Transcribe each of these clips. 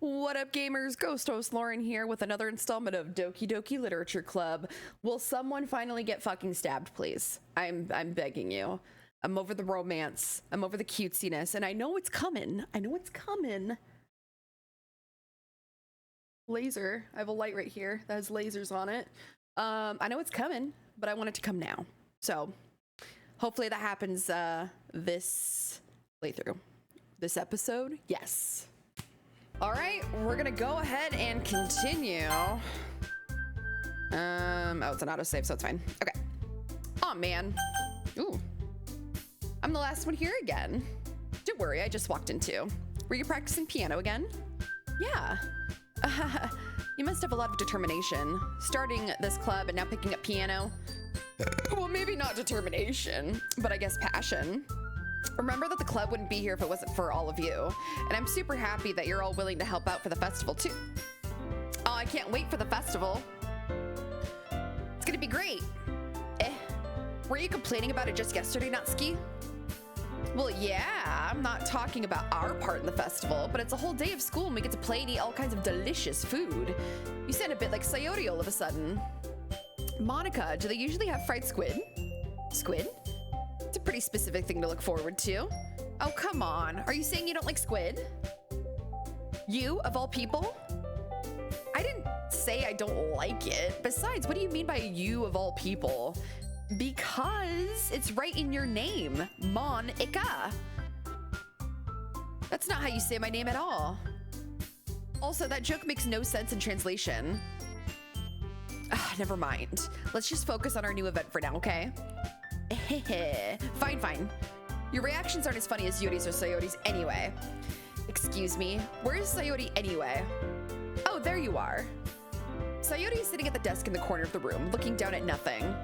What up, gamers? Ghost host Lauren here with another installment of Doki Doki Literature Club. Will someone finally get fucking stabbed, please? I'm begging you. I'm over the romance. I'm over the cutesiness, and I know it's coming. I know it's coming. Laser. I have a light right here that has lasers on it. I know it's coming, but I want it to come now. So hopefully that happens this playthrough. This episode? Yes. All right, we're gonna go ahead and continue. Oh, it's an autosave, so it's fine. Okay. Oh, man. Ooh. I'm the last one here again. Don't worry, I just walked in too. Were you practicing piano again? Yeah. You must have a lot of determination. Starting this club and now picking up piano. Well, maybe not determination, but I guess passion. Remember that the club wouldn't be here if it wasn't for all of you. And I'm super happy that you're all willing to help out for the festival too. Oh, I can't wait for the festival. It's gonna be great. Were you complaining about it just yesterday, Natsuki? Well, yeah, I'm not talking about our part in the festival, but it's a whole day of school and we get to play and eat all kinds of delicious food. You sound a bit like Sayori all of a sudden. Monica, do they usually have fried squid? Squid? It's a pretty specific thing to look forward to. Oh, come on. Are you saying you don't like squid? You, of all people? I didn't say I don't like it. Besides, what do you mean by you, of all people? Because it's right in your name, Monica. That's not how you say my name at all. Also, that joke makes no sense in translation. Never mind. Let's just focus on our new event for now, okay? Fine. Your reactions aren't as funny as Yuri's or Sayori's anyway. Excuse me, where is Sayori anyway? Oh, there you are. Sayori is sitting at the desk in the corner of the room, looking down at nothing.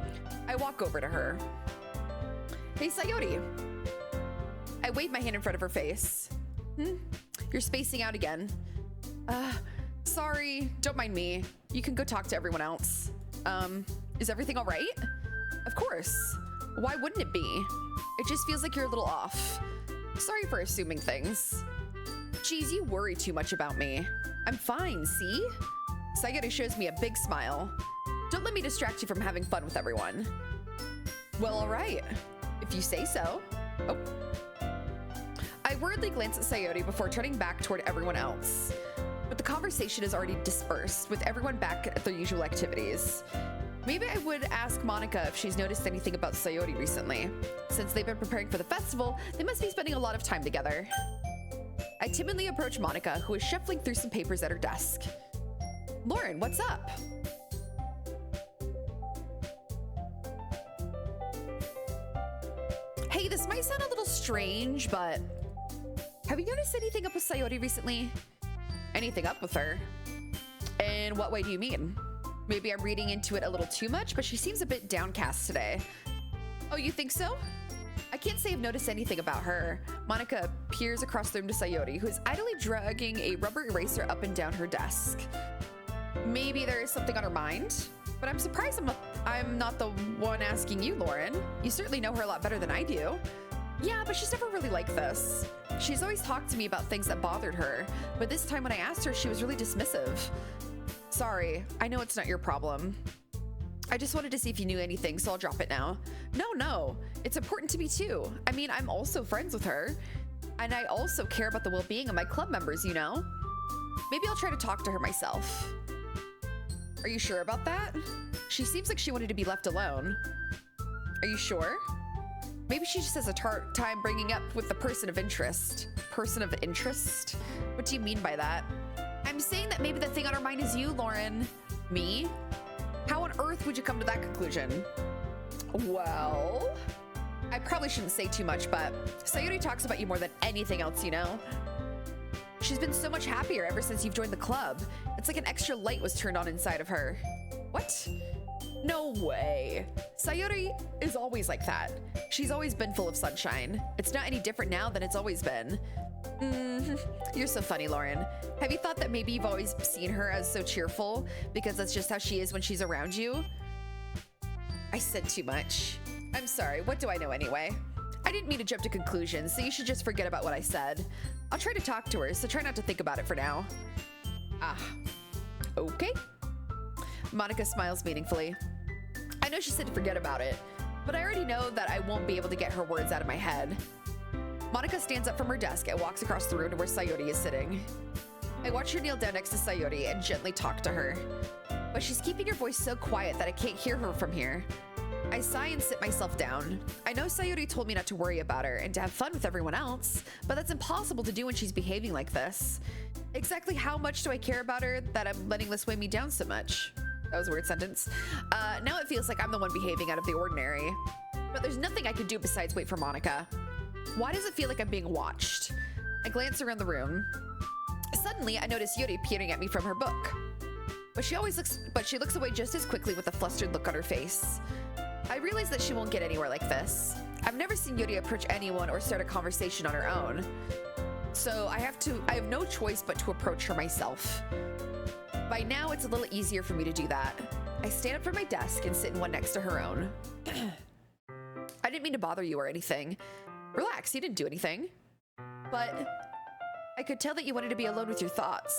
I walk over to her. Hey, Sayori. I wave my hand in front of her face. You're spacing out again. Sorry, don't mind me. You can go talk to everyone else. Is everything all right? Of course. Why wouldn't it be? It just feels like you're a little off. Sorry for assuming things. Geez, you worry too much about me. I'm fine, see? Sayori shows me a big smile. Don't let me distract you from having fun with everyone. Well, all right. If you say so. Oh. I worriedly glance at Sayori before turning back toward everyone else. But the conversation is already dispersed, with everyone back at their usual activities. Maybe I would ask Monica if she's noticed anything about Sayori recently. Since they've been preparing for the festival, they must be spending a lot of time together. I timidly approach Monica, who is shuffling through some papers at her desk. Lauren, what's up? Hey, this might sound a little strange, but have you noticed anything up with Sayori recently? Anything up with her? In what way do you mean? Maybe I'm reading into it a little too much, but she seems a bit downcast today. Oh, you think so? I can't say I've noticed anything about her. Monica peers across the room to Sayori, who is idly dragging a rubber eraser up and down her desk. Maybe there is something on her mind, but I'm surprised I'm not the one asking you, Lauren. You certainly know her a lot better than I do. Yeah, but she's never really like this. She's always talked to me about things that bothered her, but this time when I asked her, she was really dismissive. Sorry, I know it's not your problem. I just wanted to see if you knew anything, so I'll drop it now. No, it's important to me too. I mean, I'm also friends with her, and I also care about the well-being of my club members, you know? Maybe I'll try to talk to her myself. Are you sure about that? She seems like she wanted to be left alone. Are you sure? Maybe she just has a time bringing up with the person of interest. Person of interest? What do you mean by that? I'm saying that maybe the thing on her mind is you, Lauren. Me? How on earth would you come to that conclusion? Well, I probably shouldn't say too much, but Sayori talks about you more than anything else, you know? She's been so much happier ever since you've joined the club. It's like an extra light was turned on inside of her. What? No way. Sayori is always like that. She's always been full of sunshine. It's not any different now than it's always been. You're so funny, Lauren. Have you thought that maybe you've always seen her as so cheerful because that's just how she is when she's around you? I said too much. I'm sorry, what do I know anyway? I didn't mean to jump to conclusions, so you should just forget about what I said. I'll try to talk to her, so try not to think about it for now. Ah, okay. Monica smiles meaningfully. I know she said to forget about it, but I already know that I won't be able to get her words out of my head. Monica stands up from her desk and walks across the room to where Sayori is sitting. I watch her kneel down next to Sayori and gently talk to her, but she's keeping her voice so quiet that I can't hear her from here. I sigh and sit myself down. I know Sayori told me not to worry about her and to have fun with everyone else, but that's impossible to do when she's behaving like this. Exactly how much do I care about her that I'm letting this weigh me down so much? That was a weird sentence. Now it feels like I'm the one behaving out of the ordinary. But there's nothing I could do besides wait for Monica. Why does it feel like I'm being watched? I glance around the room. Suddenly, I notice Yuri peering at me from her book. But she looks away just as quickly with a flustered look on her face. I realize that she won't get anywhere like this. I've never seen Yuri approach anyone or start a conversation on her own. So I have no choice but to approach her myself. By now, it's a little easier for me to do that. I stand up from my desk and sit in one next to her own. I didn't mean to bother you or anything. Relax, you didn't do anything. But I could tell that you wanted to be alone with your thoughts.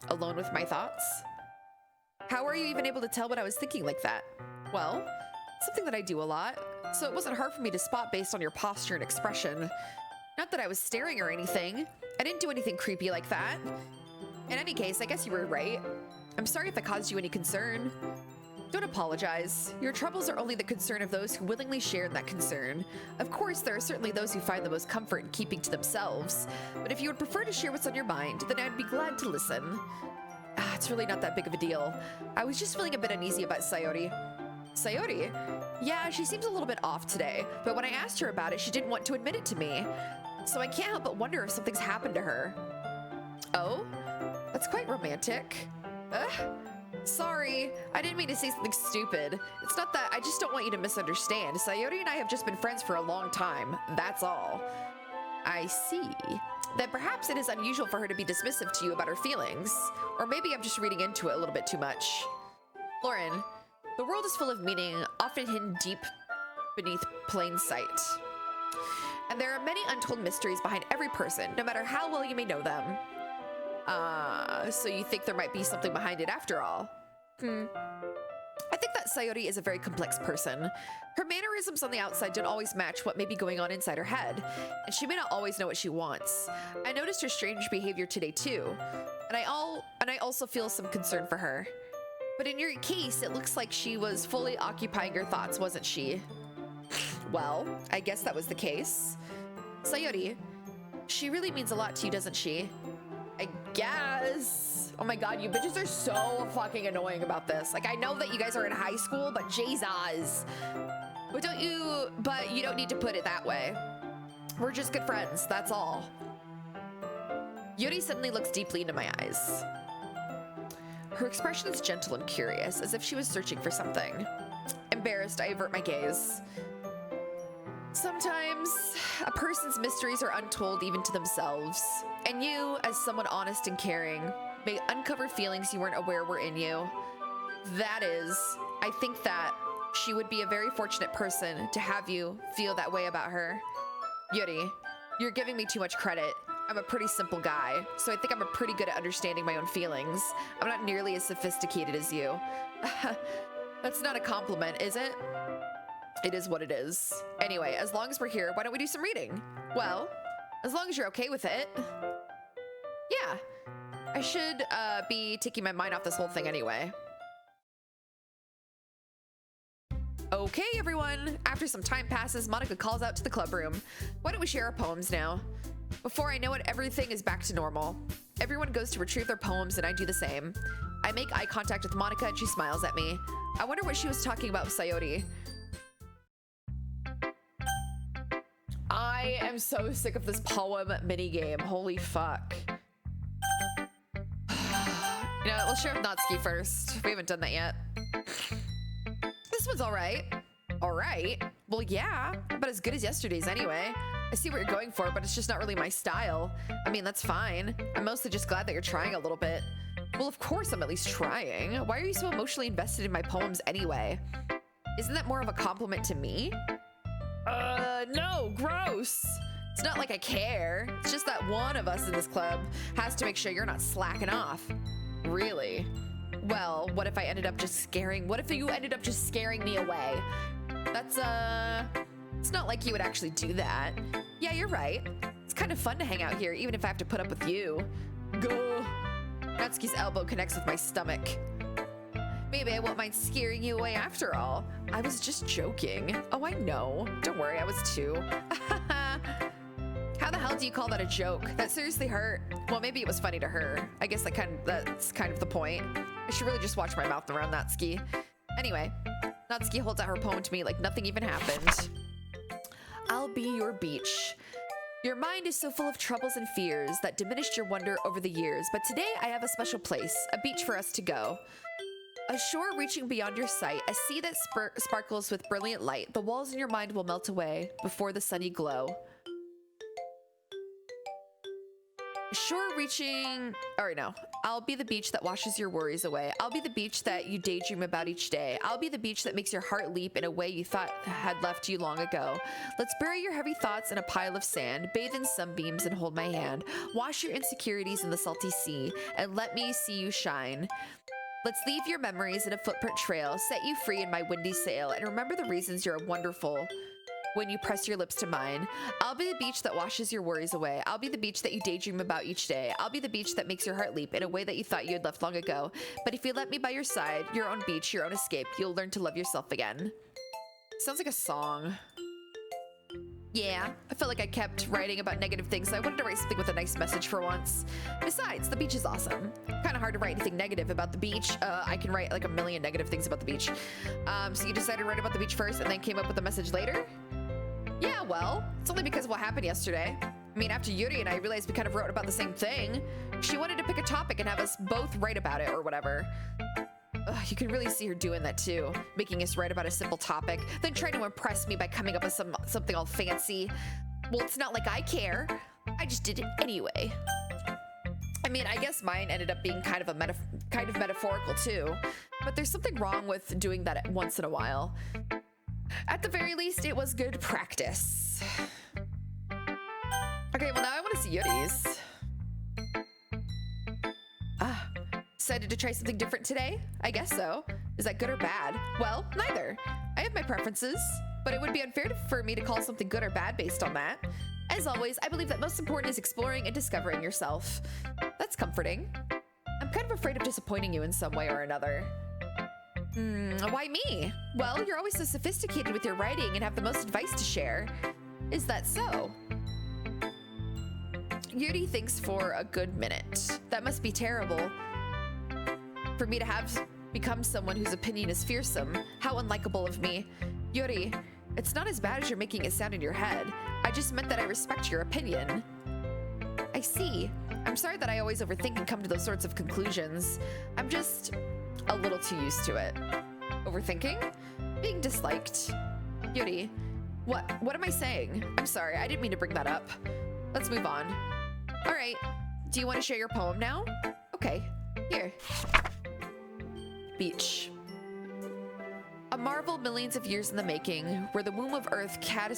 Alone with my thoughts? How are you even able to tell what I was thinking like that? Well, something that I do a lot, so it wasn't hard for me to spot based on your posture and expression. Not that I was staring or anything. I didn't do anything creepy like that. In any case, I guess you were right. I'm sorry if I caused you any concern. Don't apologize. Your troubles are only the concern of those who willingly share that concern. Of course, there are certainly those who find the most comfort in keeping to themselves. But if you would prefer to share what's on your mind, then I'd be glad to listen. It's really not that big of a deal. I was just feeling a bit uneasy about Sayori. Sayori? Yeah, she seems a little bit off today, but when I asked her about it, she didn't want to admit it to me. So I can't help but wonder if something's happened to her. Oh? That's quite romantic. Sorry, I didn't mean to say something stupid. It's not that, I just don't want you to misunderstand. Sayori and I have just been friends for a long time, that's all. I see. Then perhaps it is unusual for her to be dismissive to you about her feelings. Or maybe I'm just reading into it a little bit too much. Lauren, the world is full of meaning, often hidden deep beneath plain sight. And there are many untold mysteries behind every person, no matter how well you may know them. So you think there might be something behind it after all? I think that Sayori is a very complex person. Her mannerisms on the outside don't always match what may be going on inside her head, and she may not always know what she wants. I noticed her strange behavior today too, and I also feel some concern for her. But in your case, it looks like she was fully occupying her thoughts, wasn't she? Well, I guess that was the case. Sayori, she really means a lot to you, doesn't she? I guess. Oh my god, you bitches are so fucking annoying about this. Like, I know that you guys are in high school, but Jesus. But you don't need to put it that way. We're just good friends, that's all. Yuri suddenly looks deeply into my eyes. Her expression is gentle and curious, as if she was searching for something. Embarrassed, I avert my gaze. Sometimes a person's mysteries are untold even to themselves, and you, as someone honest and caring, may uncover feelings you weren't aware were in you. That is, I think that she would be a very fortunate person to have you feel that way about her. Yuri, you're giving me too much credit. I'm a pretty simple guy, so I think I'm pretty good at understanding my own feelings. I'm not nearly as sophisticated as you. That's not a compliment, is it? It is what it is. Anyway, as long as we're here, why don't we do some reading? Well, as long as you're okay with it. Yeah, I should be taking my mind off this whole thing anyway. Okay, everyone. After some time passes, Monica calls out to the club room. Why don't we share our poems now? Before I know it, everything is back to normal. Everyone goes to retrieve their poems and I do the same. I make eye contact with Monica and she smiles at me. I wonder what she was talking about with Sayori. I am so sick of this poem minigame. Holy fuck. You know, let's share with Natsuki first. We haven't done that yet. This one's all right. All right. Well, yeah, but as good as yesterday's anyway. I see what you're going for, but it's just not really my style. I mean, that's fine. I'm mostly just glad that you're trying a little bit. Well, of course I'm at least trying. Why are you so emotionally invested in my poems anyway? Isn't that more of a compliment to me? No, gross. It's not like I care. It's just that one of us in this club has to make sure you're not slacking off. Really? Well, what if I ended up just what if you ended up just scaring me away? That's, it's not like you would actually do that. Yeah, you're right. It's kind of fun to hang out here, even if I have to put up with you. Go. Natsuki's elbow connects with my stomach. Maybe I won't mind scaring you away after all. I was just joking. Oh, I know. Don't worry, I was too. How the hell do you call that a joke? That seriously hurt. Well, maybe it was funny to her. I guess that's kind of the point. I should really just watch my mouth around Natsuki. Anyway, Natsuki holds out her poem to me like nothing even happened. I'll be your beach. Your mind is so full of troubles and fears that diminished your wonder over the years, but today I have a special place, a beach for us to go. A shore reaching beyond your sight, a sea that sparkles with brilliant light. The walls in your mind will melt away before the sunny glow. A shore reaching... Or no. I'll be the beach that washes your worries away. I'll be the beach that you daydream about each day. I'll be the beach that makes your heart leap in a way you thought had left you long ago. Let's bury your heavy thoughts in a pile of sand, bathe in sunbeams and hold my hand. Wash your insecurities in the salty sea, and let me see you shine. Let's leave your memories in a footprint trail, set you free in my windy sail, and remember the reasons you're wonderful when you press your lips to mine. I'll be the beach that washes your worries away. I'll be the beach that you daydream about each day. I'll be the beach that makes your heart leap in a way that you thought you had left long ago. But if you let me by your side, your own beach, your own escape, you'll learn to love yourself again. Sounds like a song. Yeah, I felt like I kept writing about negative things, so I wanted to write something with a nice message for once. Besides, the beach is awesome. Kind of hard to write anything negative about the beach. I can write like a million negative things about the beach. So you decided to write about the beach first and then came up with a message later? Yeah, well, it's only because of what happened yesterday. I mean, after Yuri and I realized we kind of wrote about the same thing. She wanted to pick a topic and have us both write about it or whatever. Ugh, you can really see her doing that too, making us write about a simple topic, then trying to impress me by coming up with something all fancy. Well, it's not like I care. I just did it anyway. I mean, I guess mine ended up being kind of metaphorical too, but there's something wrong with doing that once in a while. At the very least, it was good practice. Okay, well now I want to see Yuri's. Decided to try something different today? I guess so. Is that good or bad? Well, neither. I have my preferences, but it would be unfair for me to call something good or bad based on that. As always, I believe that most important is exploring and discovering yourself. That's comforting. I'm kind of afraid of disappointing you in some way or another. Why me? Well, you're always so sophisticated with your writing and have the most advice to share. Is that so? Yuri thinks for a good minute. That must be terrible. For me to have become someone whose opinion is fearsome. How unlikable of me. Yuri, it's not as bad as you're making it sound in your head. I just meant that I respect your opinion. I see. I'm sorry that I always overthink and come to those sorts of conclusions. I'm just a little too used to it. Overthinking? Being disliked. Yuri, what am I saying? I'm sorry, I didn't mean to bring that up. Let's move on. All right, do you want to share your poem now? Okay, here. Beach. A marvel millions of years in the making, where the womb of Earth I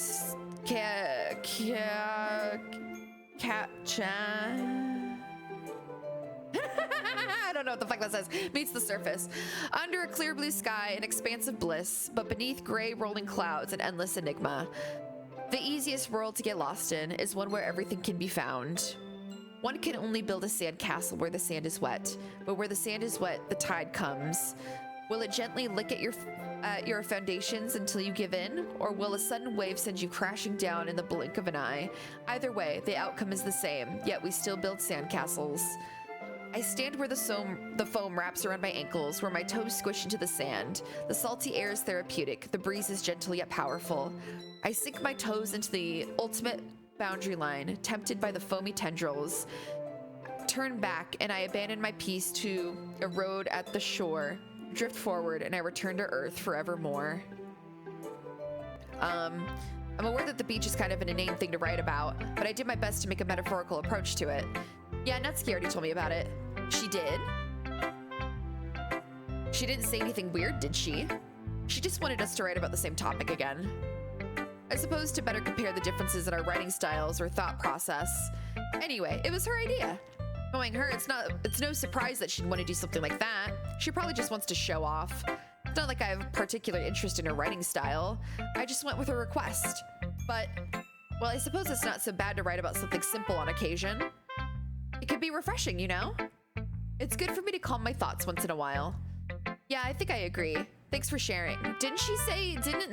don't know what the fuck that says. Meets the surface. Under a clear blue sky, an expanse of bliss, but beneath gray rolling clouds, an endless enigma. The easiest world to get lost in is one where everything can be found. One can only build a sand castle where the sand is wet, but where the sand is wet, the tide comes. Will it gently lick at your foundations until you give in, or will a sudden wave send you crashing down in the blink of an eye? Either way, the outcome is the same, yet we still build sand castles. I stand where the foam wraps around my ankles, where my toes squish into the sand. The salty air is therapeutic, the breeze is gentle yet powerful. I sink my toes into the ultimate boundary line, tempted by the foamy tendrils. Turn back, and I abandon my peace to erode at the shore. Drift forward, and I return to Earth forevermore. I'm aware that the beach is kind of an inane thing to write about, but I did my best to make a metaphorical approach to it. Yeah, Natsuki already told me about it. She did? She didn't say anything weird, did she? She just wanted us to write about the same topic again. I suppose to better compare the differences in our writing styles or thought process. Anyway, it was her idea. Knowing her, it's no surprise that she'd want to do something like that. She probably just wants to show off. It's not like I have a particular interest in her writing style. I just went with her request. But, well, I suppose it's not so bad to write about something simple on occasion. It could be refreshing, you know? It's good for me to calm my thoughts once in a while. Yeah, I think I agree. Thanks for sharing. Didn't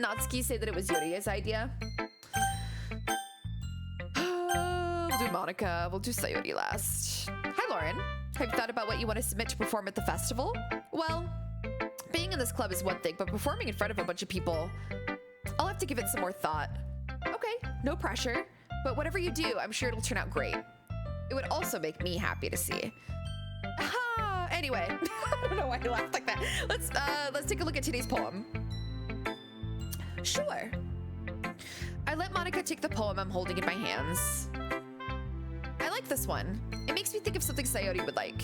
Natsuki say that it was Yuri's idea? We'll do Monica. We'll do Sayori last. Hi, Lauren. Have you thought about what you want to submit to perform at the festival? Well, being in this club is one thing, but performing in front of a bunch of people, I'll have to give it some more thought. Okay, no pressure. But whatever you do, I'm sure it'll turn out great. It would also make me happy to see. Anyway, I don't know why I laughed like that. Let's take a look at today's poem. Sure. I let Monica take the poem I'm holding in my hands. I like this one. It makes me think of something Sayori would like.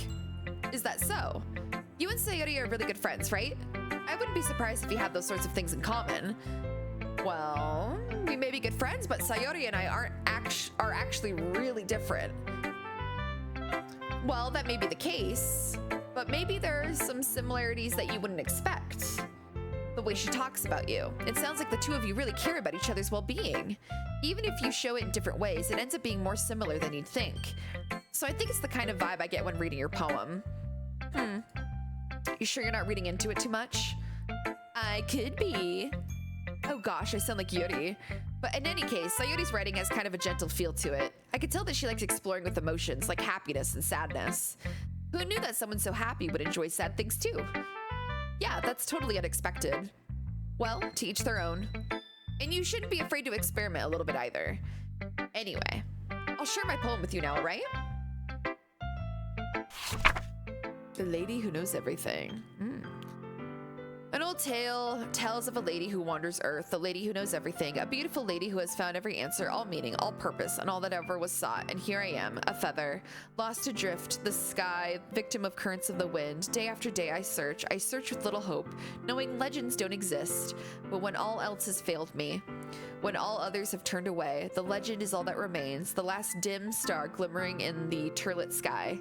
Is that so? You and Sayori are really good friends, right? I wouldn't be surprised if you had those sorts of things in common. Well, we may be good friends, but Sayori and I are actually really different. Well, that may be the case, but maybe there are some similarities that you wouldn't expect. The way she talks about you. It sounds like the two of you really care about each other's well-being. Even if you show it in different ways, it ends up being more similar than you'd think. So I think it's the kind of vibe I get when reading your poem. You sure you're not reading into it too much? I could be. Oh gosh, I sound like Yuri. But in any case, Sayori's writing has kind of a gentle feel to it. I could tell that she likes exploring with emotions like happiness and sadness. Who knew that someone so happy would enjoy sad things too? Yeah, that's totally unexpected. Well, to each their own. And you shouldn't be afraid to experiment a little bit either. Anyway, I'll share my poem with you now, right? The Lady Who Knows Everything. An old tale tells of a lady who wanders earth, the lady who knows everything, a beautiful lady who has found every answer, all meaning, all purpose, and all that ever was sought. And here I am, a feather, lost adrift, the sky, victim of currents of the wind. Day after day I search with little hope, knowing legends don't exist. But when all else has failed me, when all others have turned away, the legend is all that remains, the last dim star glimmering in the turlet sky.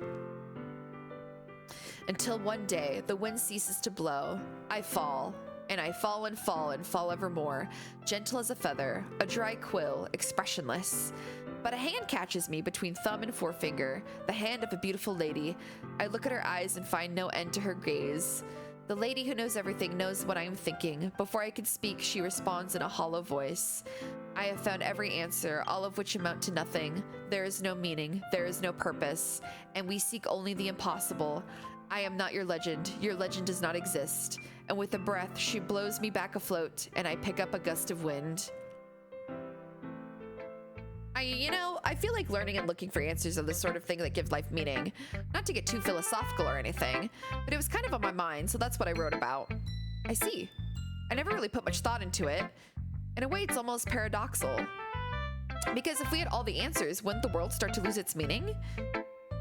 Until one day, the wind ceases to blow. I fall, and I fall and fall and fall evermore, gentle as a feather, a dry quill, expressionless. But a hand catches me between thumb and forefinger, the hand of a beautiful lady. I look at her eyes and find no end to her gaze. The lady who knows everything knows what I am thinking. Before I can speak, she responds in a hollow voice. I have found every answer, all of which amount to nothing. There is no meaning, there is no purpose, and we seek only the impossible. I am not your legend does not exist. And with a breath, she blows me back afloat, and I pick up a gust of wind. I feel like learning and looking for answers are the sort of thing that gives life meaning. Not to get too philosophical or anything, but it was kind of on my mind, so that's what I wrote about. I see. I never really put much thought into it. In a way, it's almost paradoxical. Because if we had all the answers, wouldn't the world start to lose its meaning?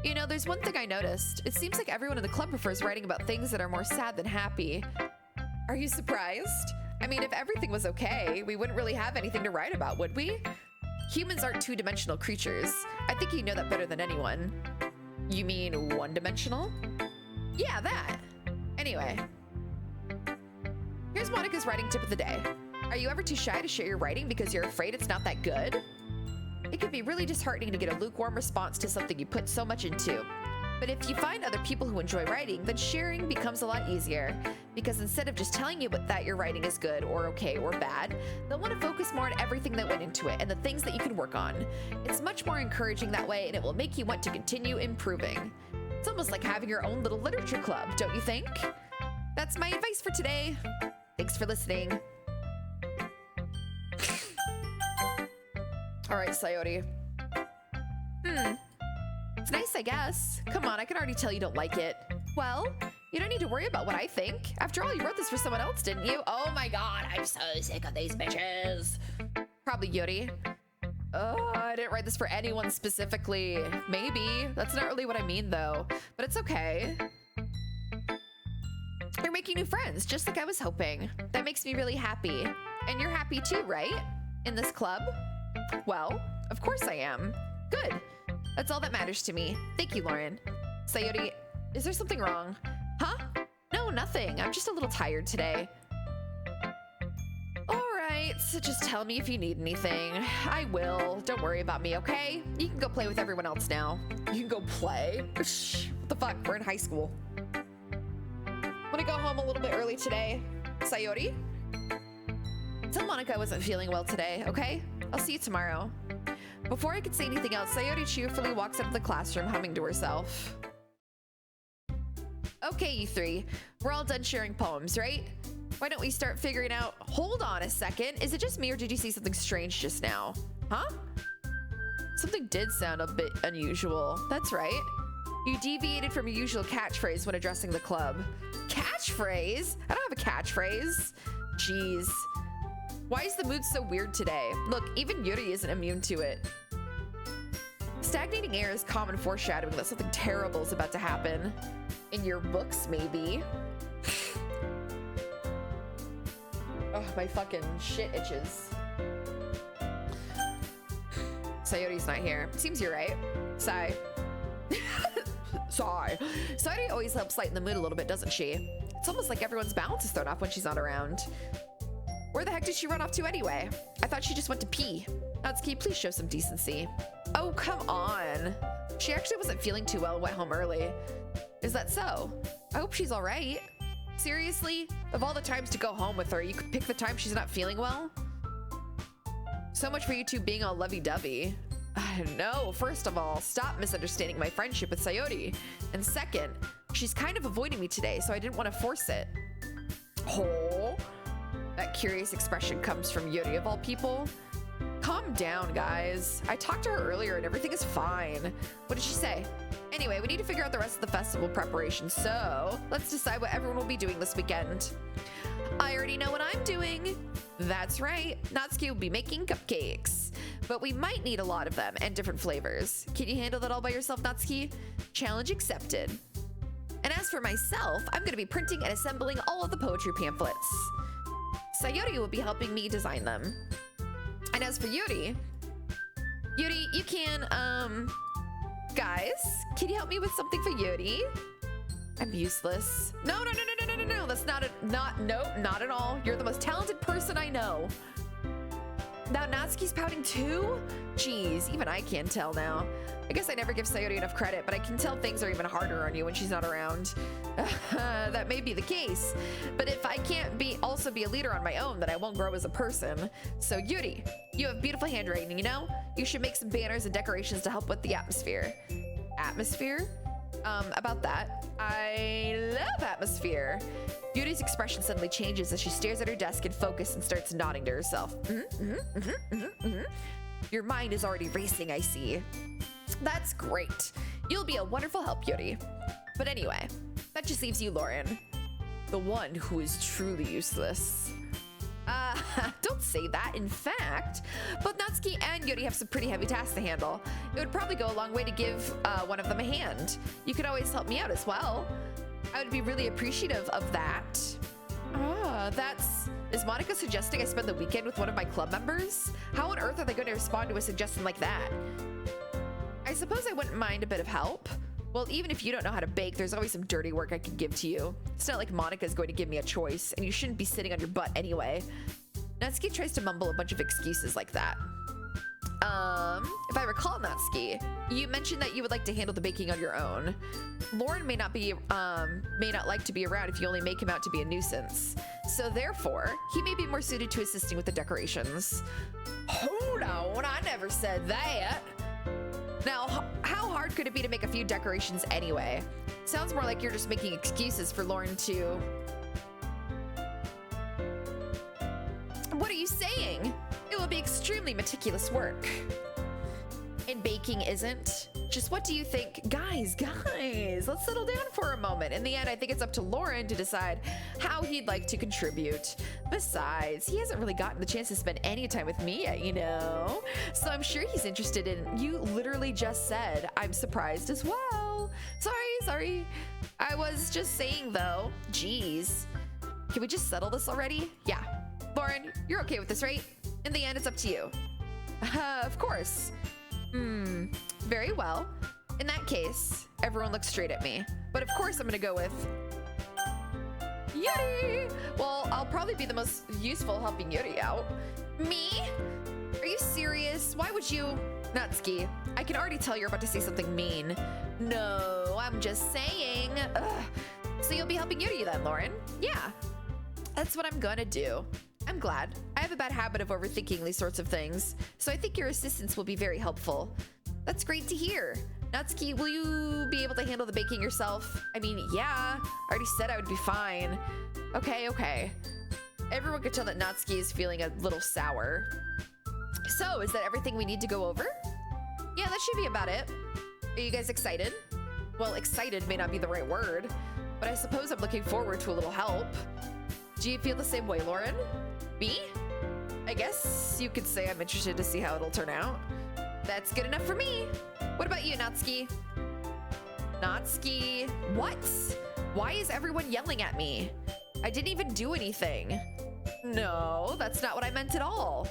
You know, there's one thing I noticed. It seems like everyone in the club prefers writing about things that are more sad than happy. Are you surprised? I mean, if everything was okay, we wouldn't really have anything to write about, would we? Humans aren't two-dimensional creatures. I think you know that better than anyone. You mean one-dimensional? Yeah, that. Anyway. Here's Monica's writing tip of the day. Are you ever too shy to share your writing because you're afraid it's not that good? It can be really disheartening to get a lukewarm response to something you put so much into. But if you find other people who enjoy writing, then sharing becomes a lot easier. Because instead of just telling you that your writing is good or okay or bad, they'll want to focus more on everything that went into it and the things that you can work on. It's much more encouraging that way, and it will make you want to continue improving. It's almost like having your own little literature club, don't you think? That's my advice for today. Thanks for listening. All right, Sayori. It's nice, I guess. Come on, I can already tell you don't like it. Well, you don't need to worry about what I think. After all, you wrote this for someone else, didn't you? Oh my god, I'm so sick of these bitches. Probably Yuri. Oh, I didn't write this for anyone specifically. Maybe. That's not really what I mean, though. But it's okay. You're making new friends, just like I was hoping. That makes me really happy. And you're happy too, right? In this club? Well, of course I am. Good. That's all that matters to me. Thank you, Lauren. Sayori, is there something wrong? Huh? No, nothing. I'm just a little tired today. All right, so just tell me if you need anything. I will. Don't worry about me, okay? You can go play with everyone else now. You can go play? What the fuck? We're in high school. Want to go home a little bit early today? Sayori? Tell Monica I wasn't feeling well today, okay? I'll see you tomorrow. Before I could say anything else, Sayori cheerfully walks out of the classroom, humming to herself. Okay, you three. We're all done sharing poems, right? Why don't we start figuring out... Hold on a second. Is it just me or did you see something strange just now? Huh? Something did sound a bit unusual. That's right. You deviated from your usual catchphrase when addressing the club. Catchphrase? I don't have a catchphrase. Jeez. Why is the mood so weird today? Look, even Yuri isn't immune to it. Stagnating air is common foreshadowing that something terrible is about to happen. In your books, maybe. Oh, my fucking shit itches. Sayori's not here. Seems you're right. Sigh. Sigh. Sayori always helps lighten the mood a little bit, doesn't she? It's almost like everyone's balance is thrown off when she's not around. Where the heck did she run off to anyway? I thought she just went to pee. Natsuki, please show some decency. Oh, come on. She actually wasn't feeling too well and went home early. Is that so? I hope she's all right. Seriously? Of all the times to go home with her, you could pick the time she's not feeling well? So much for you two being all lovey-dovey. I don't know. First of all, stop misunderstanding my friendship with Sayori. And second, she's kind of avoiding me today, so I didn't want to force it. Oh, that curious expression comes from Yuri of all people. Calm down, guys. I talked to her earlier and everything is fine. What did she say? Anyway, we need to figure out the rest of the festival preparation, so let's decide what everyone will be doing this weekend. I already know what I'm doing. That's right. Natsuki will be making cupcakes. But we might need a lot of them and different flavors. Can you handle that all by yourself, Natsuki? Challenge accepted. And as for myself, I'm going to be printing and assembling all of the poetry pamphlets. Sayori will be helping me design them. And as for Yuri, you can, guys, can you help me with something for Yuri? I'm useless. No, that's not at all. You're the most talented person I know. Now Natsuki's pouting too? Jeez, even I can't tell now. I guess I never give Sayori enough credit, but I can tell things are even harder on you when she's not around. That may be the case, but if I can't also be a leader on my own, then I won't grow as a person. So Yuri, you have beautiful handwriting, you know? You should make some banners and decorations to help with the atmosphere. Atmosphere? About that. I love atmosphere. Yuri's expression suddenly changes as she stares at her desk in focus and starts nodding to herself. Your mind is already racing, I see. That's great. You'll be a wonderful help, Yuri. But anyway, that just leaves you, Lauren. The one who is truly useless. Don't say that. In fact, both Natsuki and Yuri have some pretty heavy tasks to handle. It would probably go a long way to give one of them a hand. You could always help me out as well. I would be really appreciative of that. Is Monica suggesting I spend the weekend with one of my club members? How on earth are they going to respond to a suggestion like that? I suppose I wouldn't mind a bit of help. Well, even if you don't know how to bake, there's always some dirty work I could give to you. It's not like Monica's going to give me a choice, and you shouldn't be sitting on your butt anyway. Natsuki tries to mumble a bunch of excuses like that. If I recall, Natsuki, you mentioned that you would like to handle the baking on your own. Lauren may not like to be around if you only make him out to be a nuisance. So therefore, he may be more suited to assisting with the decorations. Hold on, I never said that. Now, how hard could it be to make a few decorations anyway? Sounds more like you're just making excuses for Lauren to... What are you saying? It will be extremely meticulous work. And baking isn't? Just what do you think? Guys, let's settle down for a moment. In the end, I think it's up to Lauren to decide how he'd like to contribute. Besides, he hasn't really gotten the chance to spend any time with me yet, you know? So I'm sure he's interested in... You literally just said, I'm surprised as well. Sorry. I was just saying though, geez. Can we just settle this already? Yeah. Lauren, you're okay with this, right? In the end, it's up to you. Of course. Very well. In that case, everyone looks straight at me. But of course I'm gonna go with Yuri! Well, I'll probably be the most useful helping Yuri out. Me? Are you serious? Why would you? Natsuki, I can already tell you're about to say something mean. No, I'm just saying. Ugh. So you'll be helping Yuri then, Lauren? Yeah, that's what I'm gonna do. I'm glad. I have a bad habit of overthinking these sorts of things, so I think your assistance will be very helpful. That's great to hear. Natsuki, will you be able to handle the baking yourself? I mean, yeah, I already said I would be fine. Okay. Everyone could tell that Natsuki is feeling a little sour. So, is that everything we need to go over? Yeah, that should be about it. Are you guys excited? Well, excited may not be the right word, but I suppose I'm looking forward to a little help. Do you feel the same way, Lauren? Me? I guess you could say I'm interested to see how it'll turn out. That's good enough for me. What about you, Natsuki? Natsuki? What? Why is everyone yelling at me? I didn't even do anything. No, that's not what I meant at all.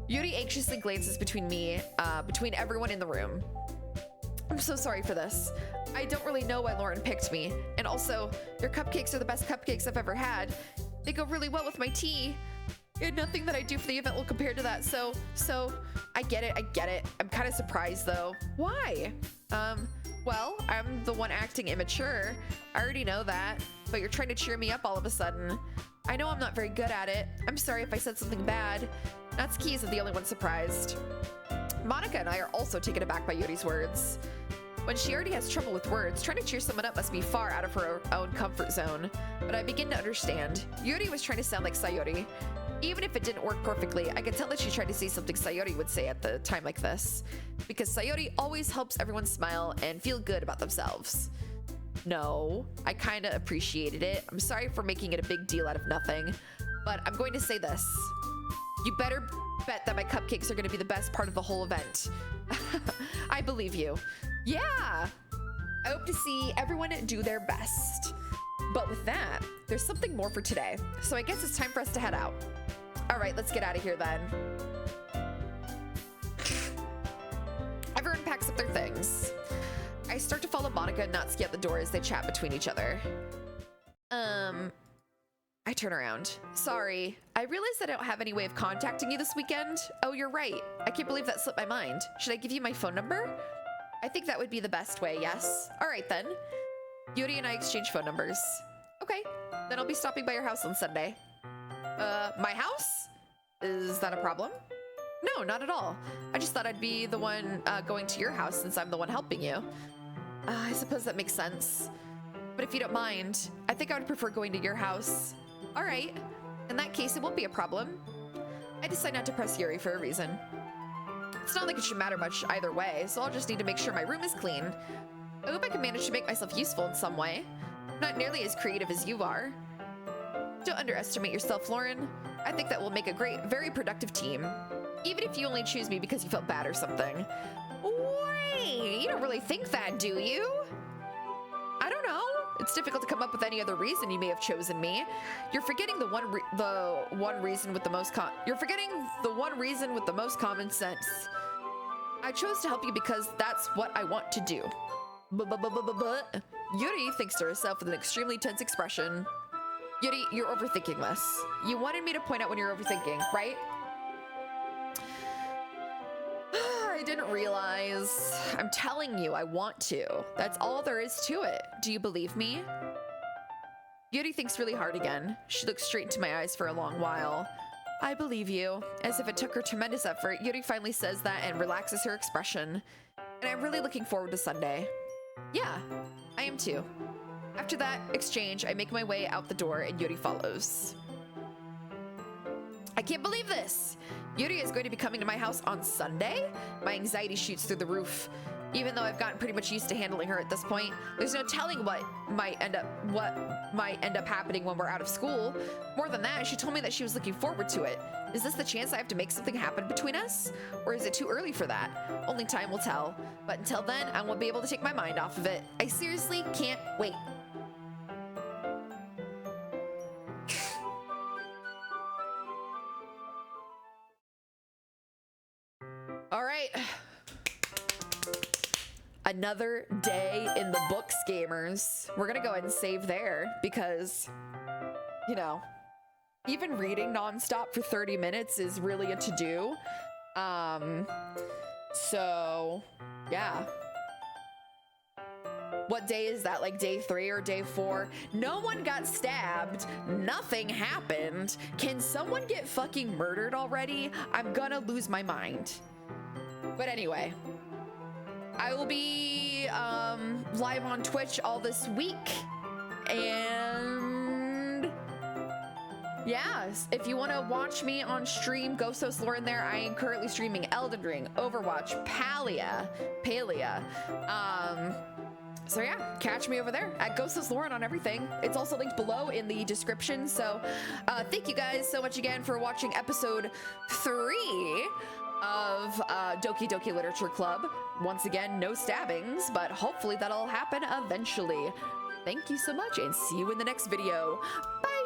Yuri anxiously glances between everyone in the room. I'm so sorry for this. I don't really know why Lauren picked me. And also, your cupcakes are the best cupcakes I've ever had. They go really well with my tea. And nothing that I do for the event will compare to that. So, I get it. I'm kind of surprised though. Why? Well, I'm the one acting immature. I already know that, but you're trying to cheer me up all of a sudden. I know I'm not very good at it. I'm sorry if I said something bad. Natsuki isn't the only one surprised. Monica and I are also taken aback by Yuri's words. When she already has trouble with words, trying to cheer someone up must be far out of her own comfort zone. But I begin to understand. Yuri was trying to sound like Sayori. Even if it didn't work perfectly, I could tell that she tried to say something Sayori would say at the time like this. Because Sayori always helps everyone smile and feel good about themselves. No, I kind of appreciated it. I'm sorry for making it a big deal out of nothing. But I'm going to say this. You better bet that my cupcakes are going to be the best part of the whole event. I believe you. Yeah. I hope to see everyone do their best. But with that, there's something more for today. So I guess it's time for us to head out. All right, let's get out of here then. Everyone packs up their things. I start to follow Monica and Natsuki out the door as they chat between each other. I turn around. Sorry, I realized that I don't have any way of contacting you this weekend. Oh, you're right. I can't believe that slipped my mind. Should I give you my phone number? I think that would be the best way, yes. All right then. Yuri and I exchange phone numbers. Okay, then I'll be stopping by your house on Sunday. My house? Is that a problem? No, not at all. I just thought I'd be the one going to your house since I'm the one helping you. I suppose that makes sense. But if you don't mind, I think I would prefer going to your house. All right, in that case, it won't be a problem. I decide not to press Yuri for a reason. It's not like it should matter much either way, so I'll just need to make sure my room is clean. I hope I can manage to make myself useful in some way. Not nearly as creative as you are. Don't underestimate yourself, Lauren. I think that will make a great, very productive team. Even if you only choose me because you felt bad or something. Wait, you don't really think that, do you? I don't know. It's difficult to come up with any other reason you may have chosen me. You're forgetting the one reason with the most common sense. I chose to help you because that's what I want to do. Yuri thinks to herself with an extremely tense expression. Yuri, you're overthinking this. You wanted me to point out when you're overthinking, right? I didn't realize. I'm telling you, I want to. That's all there is to it. Do you believe me? Yuri thinks really hard again. She looks straight into my eyes for a long while. I believe you. As if it took her tremendous effort, Yuri finally says that and relaxes her expression. And I'm really looking forward to Sunday. Yeah, I am too. After that exchange, I make my way out the door and Yuri follows. I can't believe this! Yuri is going to be coming to my house on Sunday? My anxiety shoots through the roof. Even though I've gotten pretty much used to handling her at this point, there's no telling what might end up happening when we're out of school. More than that, she told me that she was looking forward to it. Is this the chance I have to make something happen between us? Or is it too early for that? Only time will tell. But until then, I won't be able to take my mind off of it. I seriously can't wait. another day in the books, gamers. We're gonna go ahead and save there because, you know, even reading nonstop for 30 minutes is really a to-do. So yeah. What day is that? Like day 3 or day 4? No one got stabbed. Nothing happened. Can someone get fucking murdered already? I'm gonna lose my mind. But anyway, I will be live on Twitch all this week. And yeah, if you want to watch me on stream, GhostHostLauren there. I am currently streaming Elden Ring, Overwatch, Palia. So yeah, catch me over there at GhostHostLauren on everything. It's also linked below in the description. So thank you guys so much again for watching episode 3 of Doki Doki Literature Club. Once again, no stabbings, but hopefully that'll happen eventually. Thank you so much and see you in the next video. Bye!